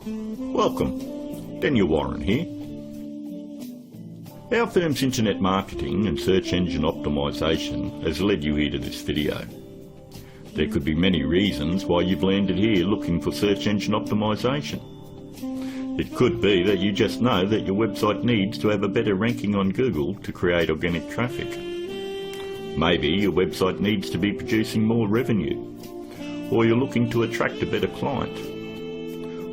Welcome, Daniel Warren here. Our firm's internet marketing and search engine optimisation has led you here to this video. There could be many reasons why you've landed here looking for search engine optimisation. It could be that you just know that your website needs to have a better ranking on Google to create organic traffic. Maybe your website needs to be producing more revenue, or you're looking to attract a better client,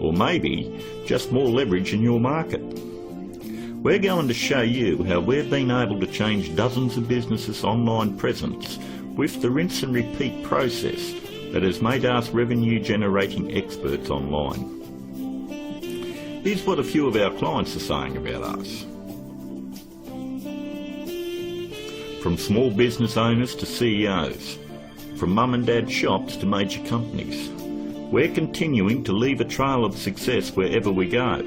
or maybe just more leverage in your market. We're going to show you how we've been able to change dozens of businesses' online presence with the rinse and repeat process that has made us revenue generating experts online. Here's what a few of our clients are saying about us. From small business owners to CEOs, from mum and dad shops to major companies, we're continuing to leave a trail of success wherever we go.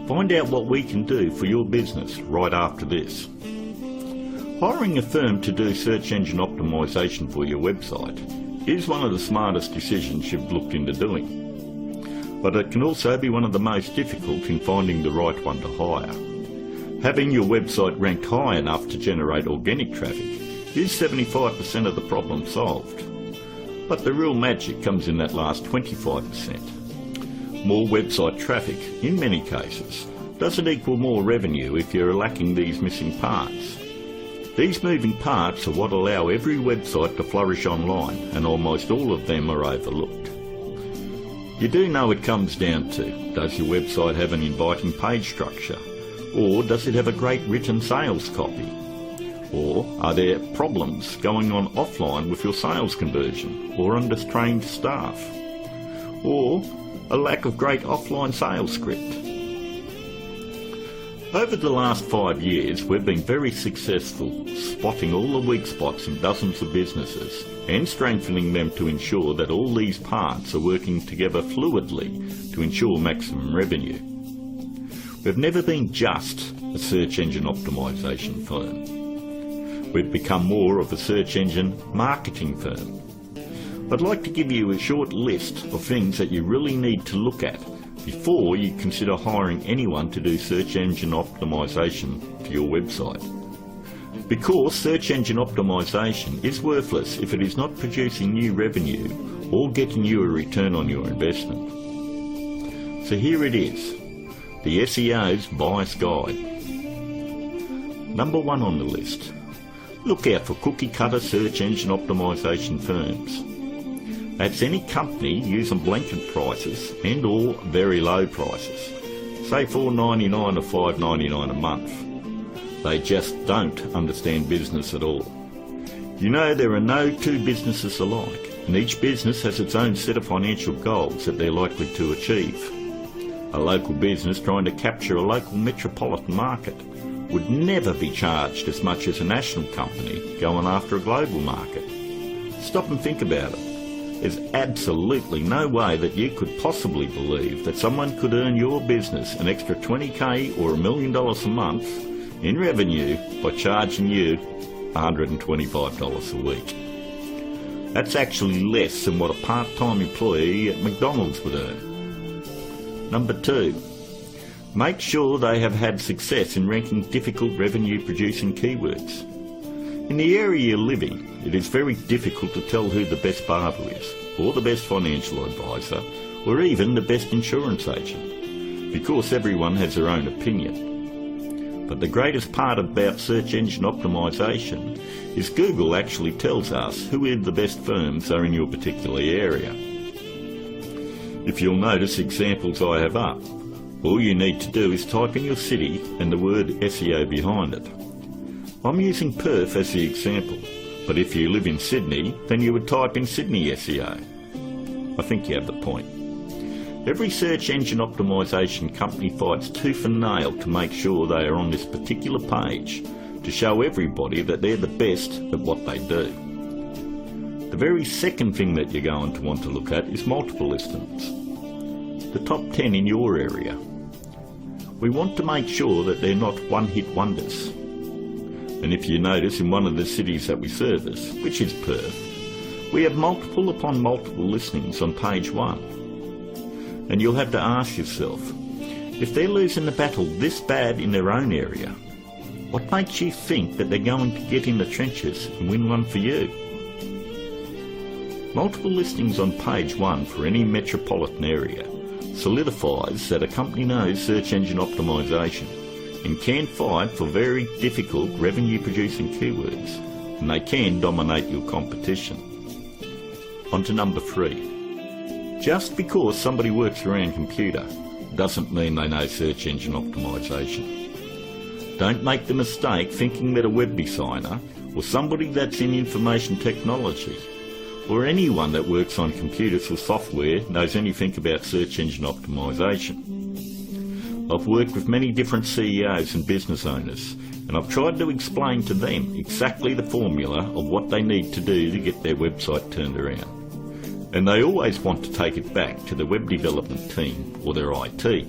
Find out what we can do for your business right after this. Hiring a firm to do search engine optimisation for your website is one of the smartest decisions you've looked into doing. But it can also be one of the most difficult in finding the right one to hire. Having your website ranked high enough to generate organic traffic is 75% of the problem solved. But the real magic comes in that last 25%. More website traffic, in many cases, doesn't equal more revenue if you're lacking these missing parts. These moving parts are what allow every website to flourish online, and almost all of them are overlooked. You do know it comes down to, does your website have an inviting page structure? Or does it have a great written sales copy? Or are there problems going on offline with your sales conversion, or undertrained staff? Or a lack of great offline sales script? Over the last 5 years, we've been very successful spotting all the weak spots in dozens of businesses and strengthening them to ensure that all these parts are working together fluidly to ensure maximum revenue. We've never been just a search engine optimisation firm. We've become more of a search engine marketing firm. I'd like to give you a short list of things that you really need to look at before you consider hiring anyone to do search engine optimisation for your website. Because search engine optimisation is worthless if it is not producing new revenue or getting you a return on your investment. So here it is, the SEO's Bias Guide. Number 1 on the list. Look out for cookie cutter search engine optimisation firms. That's any company using blanket prices and or very low prices, say $4.99 or $5.99 a month. They just don't understand business at all. You know, there are no two businesses alike, and each business has its own set of financial goals that they're likely to achieve. A local business trying to capture a local metropolitan market would never be charged as much as a national company going after a global market. Stop and think about it. There's absolutely no way that you could possibly believe that someone could earn your business an extra $20,000 or $1 million a month in revenue by charging you $125 a week. That's actually less than what a part-time employee at McDonald's would earn. Number 2. Make sure they have had success in ranking difficult revenue-producing keywords. In the area you live in, it is very difficult to tell who the best barber is, or the best financial advisor, or even the best insurance agent, because everyone has their own opinion. But the greatest part about search engine optimisation is Google actually tells us who the best firms are in your particular area. If you'll notice examples I have up, all you need to do is type in your city and the word SEO behind it. I'm using Perth as the example, but if you live in Sydney, then you would type in Sydney SEO. I think you have the point. Every search engine optimisation company fights tooth and nail to make sure they are on this particular page to show everybody that they're the best at what they do. The very second thing that you're going to want to look at is multiple listings. The top 10 in your area. We want to make sure that they're not one-hit wonders. And if you notice, in one of the cities that we service, which is Perth, we have multiple upon multiple listings on page 1. And you'll have to ask yourself, if they're losing the battle this bad in their own area, what makes you think that they're going to get in the trenches and win one for you? Multiple listings on page 1 for any metropolitan area solidifies that a company knows search engine optimization and can fight for very difficult revenue-producing keywords, and they can dominate your competition. On to number 3. Just because somebody works around computer doesn't mean they know search engine optimization. Don't make the mistake thinking that a web designer or somebody that's in information technology or anyone that works on computers or software knows anything about search engine optimization. I've worked with many different CEOs and business owners, and I've tried to explain to them exactly the formula of what they need to do to get their website turned around. And they always want to take it back to the web development team or their IT.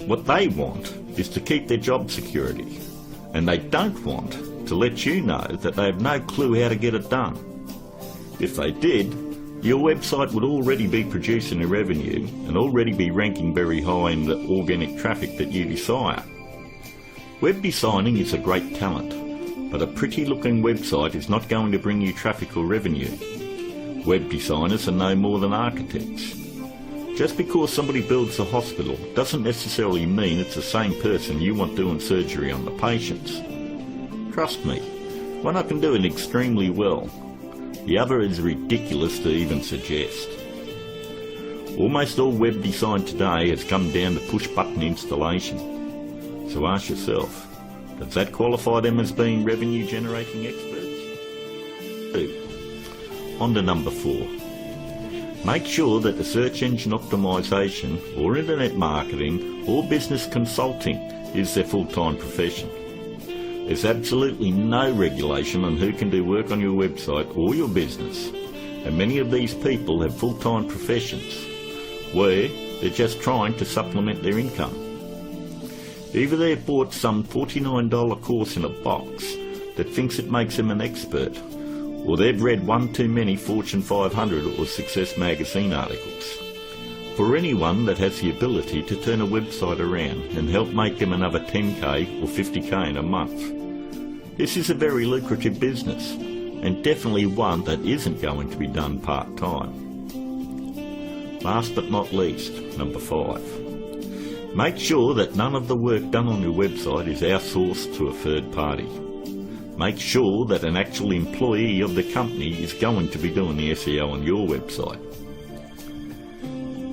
What they want is to keep their job security, and they don't want to let you know that they have no clue how to get it done. If they did, your website would already be producing a revenue and already be ranking very high in the organic traffic that you desire. Web designing is a great talent, but a pretty looking website is not going to bring you traffic or revenue. Web designers are no more than architects. Just because somebody builds a hospital doesn't necessarily mean it's the same person you want doing surgery on the patients. Trust me, one I can do it extremely well. The other is ridiculous to even suggest. Almost all web design today has come down to push-button installation. So ask yourself, does that qualify them as being revenue-generating experts? 2. On to number 4. Make sure that the search engine optimization or internet marketing or business consulting is their full-time profession. There's absolutely no regulation on who can do work on your website or your business, and many of these people have full-time professions where they're just trying to supplement their income. Either they've bought some $49 course in a box that thinks it makes them an expert, or they've read one too many Fortune 500 or Success magazine articles. For anyone that has the ability to turn a website around and help make them another 10k or 50k in a month, this is a very lucrative business, and definitely one that isn't going to be done part-time. Last but not least, number 5. Make sure that none of the work done on your website is outsourced to a third party. Make sure that an actual employee of the company is going to be doing the SEO on your website.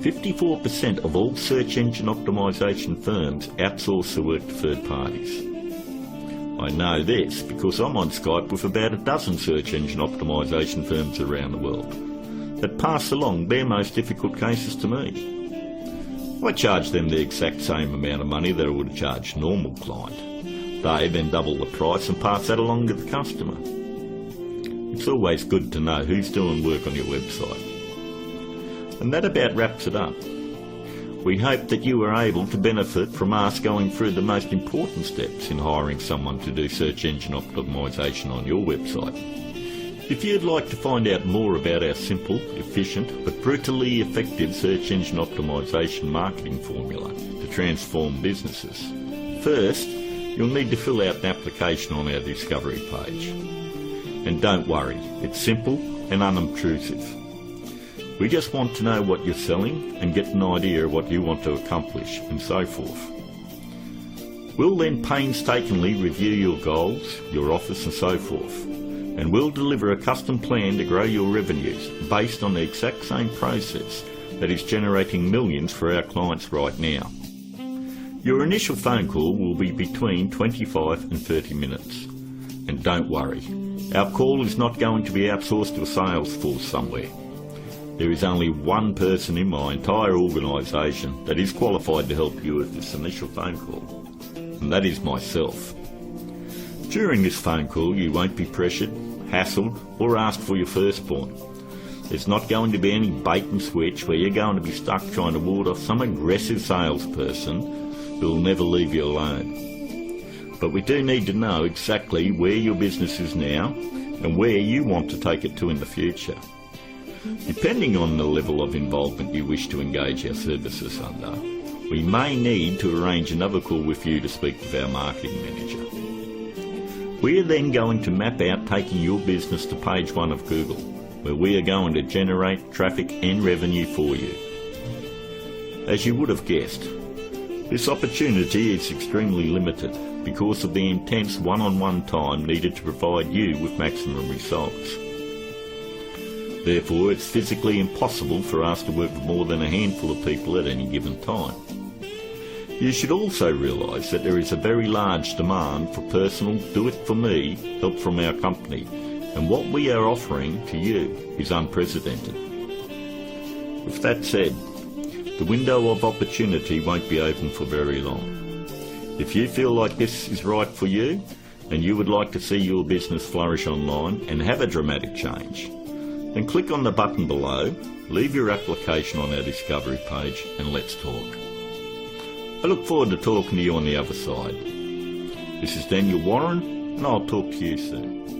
54% of all search engine optimization firms outsource the work to third parties. I know this because I'm on Skype with about a dozen search engine optimization firms around the world that pass along their most difficult cases to me. I charge them the exact same amount of money that I would charge a normal client. They then double the price and pass that along to the customer. It's always good to know who's doing work on your website. And that about wraps it up. We hope that you were able to benefit from us going through the most important steps in hiring someone to do search engine optimization on your website. If you'd like to find out more about our simple, efficient but brutally effective search engine optimization marketing formula to transform businesses, first you'll need to fill out an application on our discovery page. And don't worry, it's simple and unobtrusive. We just want to know what you're selling and get an idea of what you want to accomplish and so forth. We'll then painstakingly review your goals, your offers and so forth, and we'll deliver a custom plan to grow your revenues based on the exact same process that is generating millions for our clients right now. Your initial phone call will be between 25 and 30 minutes. And don't worry, our call is not going to be outsourced to a sales force somewhere. There is only one person in my entire organisation that is qualified to help you with this initial phone call, and that is myself. During this phone call you won't be pressured, hassled or asked for your firstborn. There's not going to be any bait and switch where you're going to be stuck trying to ward off some aggressive salesperson who will never leave you alone. But we do need to know exactly where your business is now and where you want to take it to in the future. Depending on the level of involvement you wish to engage our services under, we may need to arrange another call with you to speak with our marketing manager. We are then going to map out taking your business to page 1 of Google, where we are going to generate traffic and revenue for you. As you would have guessed, this opportunity is extremely limited because of the intense one-on-one time needed to provide you with maximum results. Therefore, it's physically impossible for us to work with more than a handful of people at any given time. You should also realise that there is a very large demand for personal do-it-for-me help from our company, and what we are offering to you is unprecedented. With that said, the window of opportunity won't be open for very long. If you feel like this is right for you, and you would like to see your business flourish online and have a dramatic change, then click on the button below, leave your application on our discovery page, and let's talk. I look forward to talking to you on the other side. This is Daniel Warren, and I'll talk to you soon.